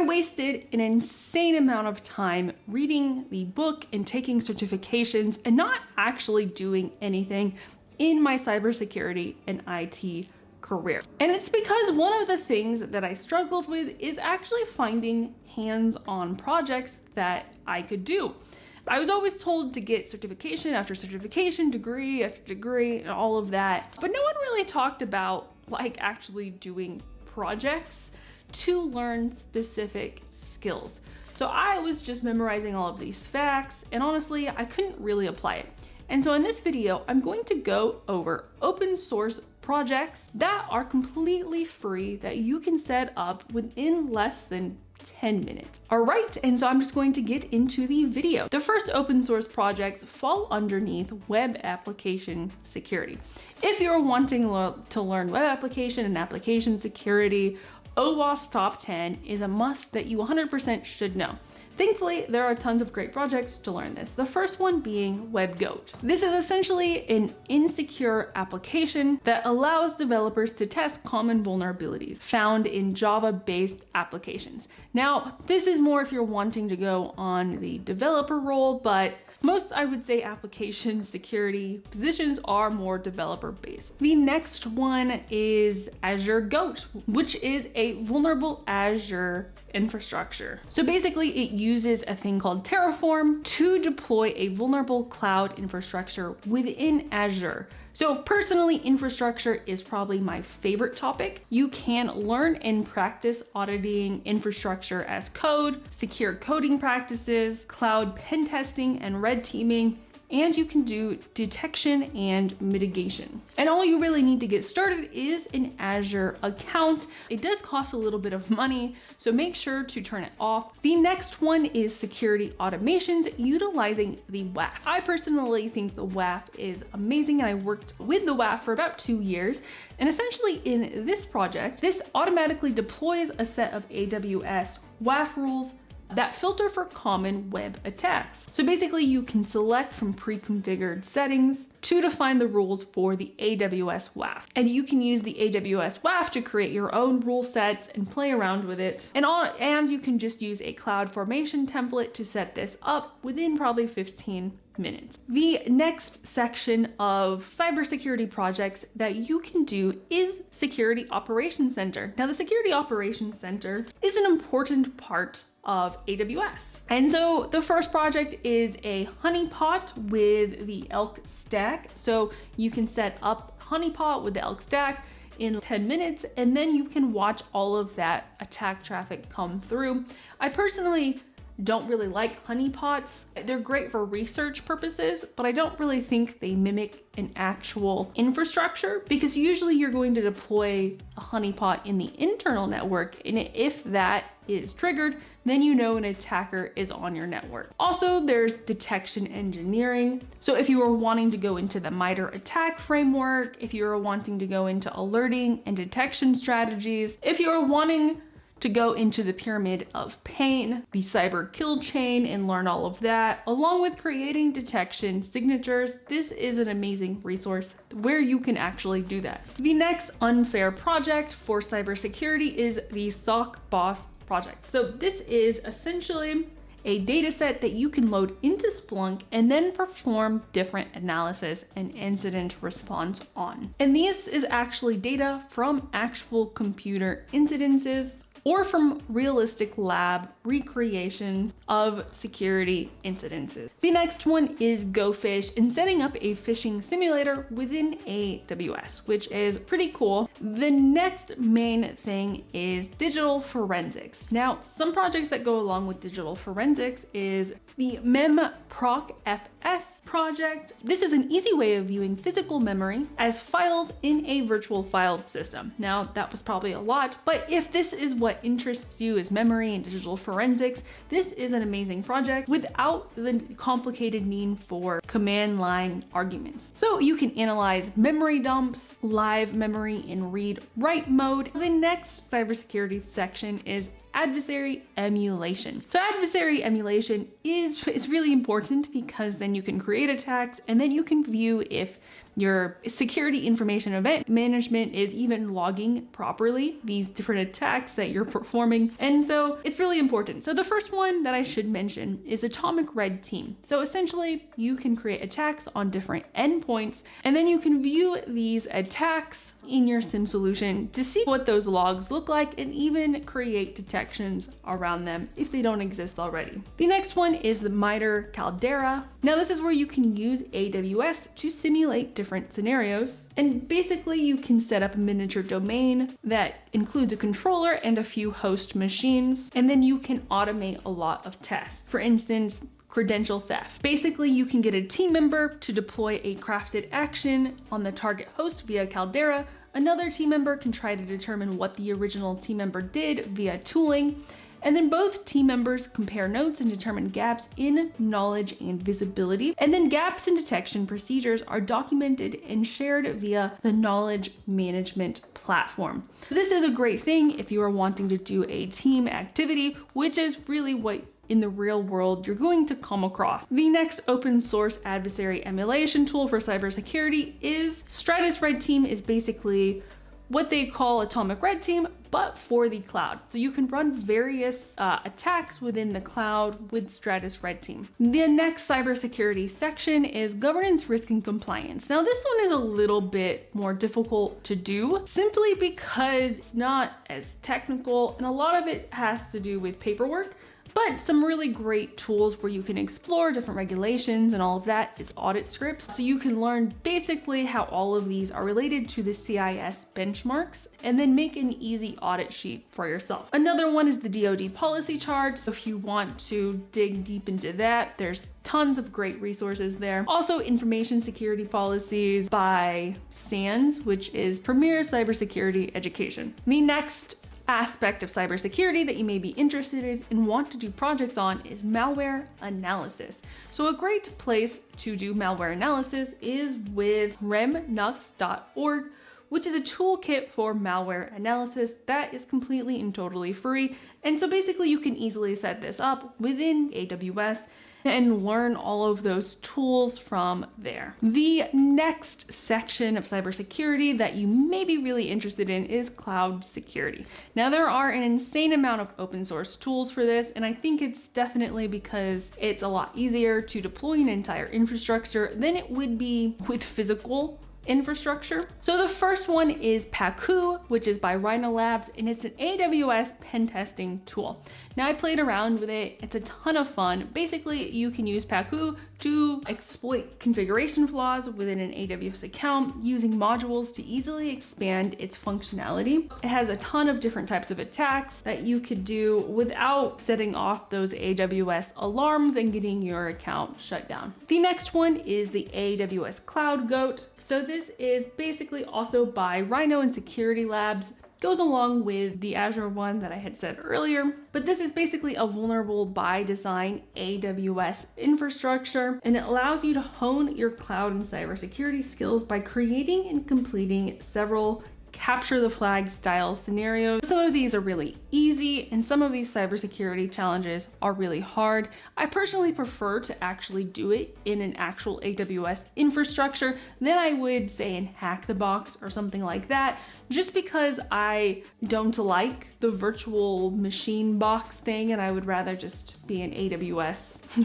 wasted an insane amount of time reading the book and taking certifications and not actually doing anything in my cybersecurity and IT career. And it's because one of the things that I struggled with is actually finding hands-on projects that I could do. I was always told to get certification after certification, degree after degree, and all of that. But no one really talked about like actually doing projects to learn specific skills. So I was just memorizing all of these facts, and honestly, I couldn't really apply it. And so in this video, I'm going to go over open source projects that are completely free that you can set up within less than 10 minutes. All right, and so I'm just going to get into the video. The first open source projects fall underneath web application security. If you're wanting to learn web application and application security, OWASP Top 10 is a must that you 100% should know. Thankfully, there are tons of great projects to learn this. The first one being WebGoat. This is essentially an insecure application that allows developers to test common vulnerabilities found in Java-based applications. Now, this is more if you're wanting to go on the developer role, but most, I would say, application security positions are more developer-based. The next one is AzureGoat, which is a vulnerable Azure infrastructure. So basically, it uses a thing called Terraform to deploy a vulnerable cloud infrastructure within Azure. So personally, infrastructure is probably my favorite topic. You can learn and practice auditing infrastructure as code, secure coding practices, cloud pen testing and red teaming, and you can do detection and mitigation. And all you really need to get started is an Azure account. It does cost a little bit of money, so make sure to turn it off. The next one is security automations utilizing the WAF. I personally think the WAF is amazing, and I worked with the WAF for about 2 years. And essentially in this project, this automatically deploys a set of AWS WAF rules that filter for common web attacks. So basically you can select from pre-configured settings to define the rules for the AWS WAF. And you can use the AWS WAF to create your own rule sets and play around with it. And you can just use a CloudFormation template to set this up within probably 15 minutes. The next section of cybersecurity projects that you can do is Security Operations Center. Now, the Security Operations Center is an important part of AWS. And so the first project is a honeypot with the Elk stack. So you can set up honeypot with the Elk stack in 10 minutes, and then you can watch all of that attack traffic come through. I personally don't really like honeypots. They're great for research purposes, but I don't really think they mimic an actual infrastructure, because usually you're going to deploy a honeypot in the internal network, and if that is triggered, then you know an attacker is on your network. Also, there's detection engineering. So if you are wanting to go into the MITRE attack framework, if you are wanting to go into alerting and detection strategies, if you are wanting to go into the pyramid of pain, the cyber kill chain, and learn all of that, along with creating detection signatures, this is an amazing resource where you can actually do that. The next unfair project for cybersecurity is the SOC Boss project. So this is essentially a data set that you can load into Splunk and then perform different analysis and incident response on. And this is actually data from actual computer incidences or from realistic lab recreations of security incidences. The next one is GoPhish and setting up a phishing simulator within AWS, which is pretty cool. The next main thing is digital forensics. Now, some projects that go along with digital forensics is the memprocfs project. This is an easy way of viewing physical memory as files in a virtual file system. Now, that was probably a lot, but if this is what interests you is memory and digital forensics, this is an amazing project without the complicated need for command line arguments. So you can analyze memory dumps, live memory in read-write mode. The next cybersecurity section is adversary emulation. So adversary emulation is really important because then you can create attacks and then you can view if your security information event management is even logging properly these different attacks that you're performing. And so it's really important. So the first one that I should mention is Atomic Red Team. So essentially you can create attacks on different endpoints, and then you can view these attacks in your SIM solution to see what those logs look like and even create detections around them if they don't exist already. The next one is the MITRE Caldera. Now this is where you can use AWS to simulate different scenarios. And basically you can set up a miniature domain that includes a controller and a few host machines, and then you can automate a lot of tests. For instance, credential theft. Basically, you can get a team member to deploy a crafted action on the target host via Caldera. Another team member can try to determine what the original team member did via tooling. And then both team members compare notes and determine gaps in knowledge and visibility. And then gaps in detection procedures are documented and shared via the knowledge management platform. This is a great thing if you are wanting to do a team activity, which is really what in the real world you're going to come across. The next open source adversary emulation tool for cybersecurity is Stratus Red Team. Is basically what they call Atomic Red Team, but for the cloud. So you can run various attacks within the cloud with Stratus Red Team. The next cybersecurity section is governance, risk, and compliance. Now this one is a little bit more difficult to do simply because it's not as technical and a lot of it has to do with paperwork. But some really great tools where you can explore different regulations and all of that is audit scripts. So you can learn basically how all of these are related to the CIS benchmarks and then make an easy audit sheet for yourself. Another one is the DoD policy chart. So if you want to dig deep into that, there's tons of great resources there. Also, information security policies by SANS, which is Premier Cybersecurity Education. The next aspect of cybersecurity that you may be interested in and want to do projects on is malware analysis. So a great place to do malware analysis is with remnux.org, which is a toolkit for malware analysis that is completely and totally free. And so basically you can easily set this up within AWS and learn all of those tools from there. The next section of cybersecurity that you may be really interested in is cloud security. Now there are an insane amount of open source tools for this, and I think it's definitely because it's a lot easier to deploy an entire infrastructure than it would be with physical infrastructure. So the first one is Pacu, which is by Rhino Labs, and it's an AWS pen testing tool. Now I played around with it. It's a ton of fun. Basically, you can use Pacu to exploit configuration flaws within an AWS account using modules to easily expand its functionality. It has a ton of different types of attacks that you could do without setting off those AWS alarms and getting your account shut down. The next one is the AWS Cloud Goat. So this is basically also by Rhino and Security Labs. Goes along with the Azure one that I had said earlier, but this is basically a vulnerable by design AWS infrastructure, and it allows you to hone your cloud and cybersecurity skills by creating and completing several capture the flag style scenarios. Some of these are really easy and some of these cybersecurity challenges are really hard. I personally prefer to actually do it in an actual AWS infrastructure than I would say in Hack the Box or something like that, just because I don't like the virtual machine box thing and I would rather just be in AWS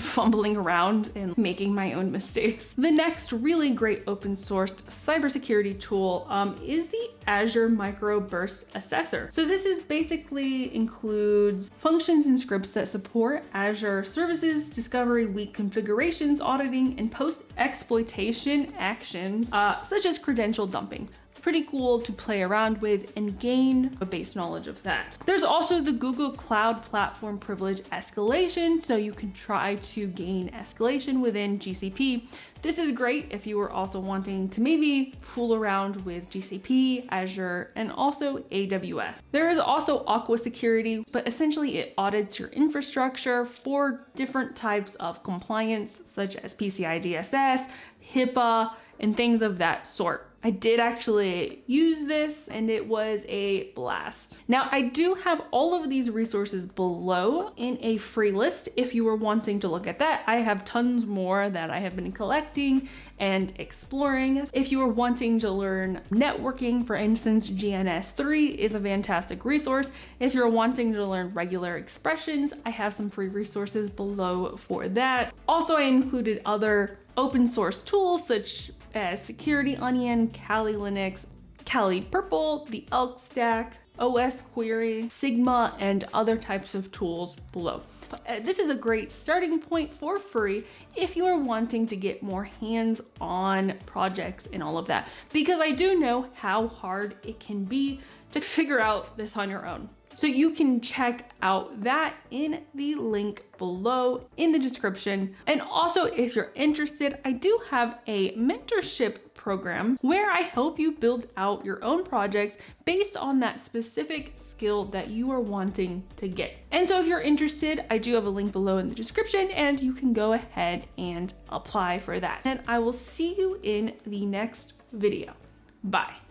fumbling around and making my own mistakes. The next really great open sourced cybersecurity tool is the Azure Micro Burst Accessor. So this is basically includes functions and scripts that support Azure services, discovery, weak configurations, auditing, and post-exploitation actions such as credential dumping. Pretty cool to play around with and gain a base knowledge of that. There's also the Google Cloud Platform Privilege Escalation, so you can try to gain escalation within GCP. This is great if you are also wanting to maybe fool around with GCP, Azure, and also AWS. There is also Aqua Security, but essentially it audits your infrastructure for different types of compliance, such as PCI DSS, HIPAA, and things of that sort. I did actually use this and it was a blast. Now, I do have all of these resources below in a free list if you were wanting to look at that. I have tons more that I have been collecting and exploring. If you are wanting to learn networking, for instance, GNS3 is a fantastic resource. If you're wanting to learn regular expressions, I have some free resources below for that. Also, I included other open source tools such as Security Onion, Kali Linux, Kali Purple, the Elk Stack, OS Query, Sigma, and other types of tools below. This is a great starting point for free if you are wanting to get more hands-on projects and all of that, because I do know how hard it can be to figure out this on your own. So you can check out that in the link below in the description. And also, if you're interested, I do have a mentorship program where I help you build out your own projects based on that specific skill that you are wanting to get. And so if you're interested, I do have a link below in the description and you can go ahead and apply for that. And I will see you in the next video. Bye.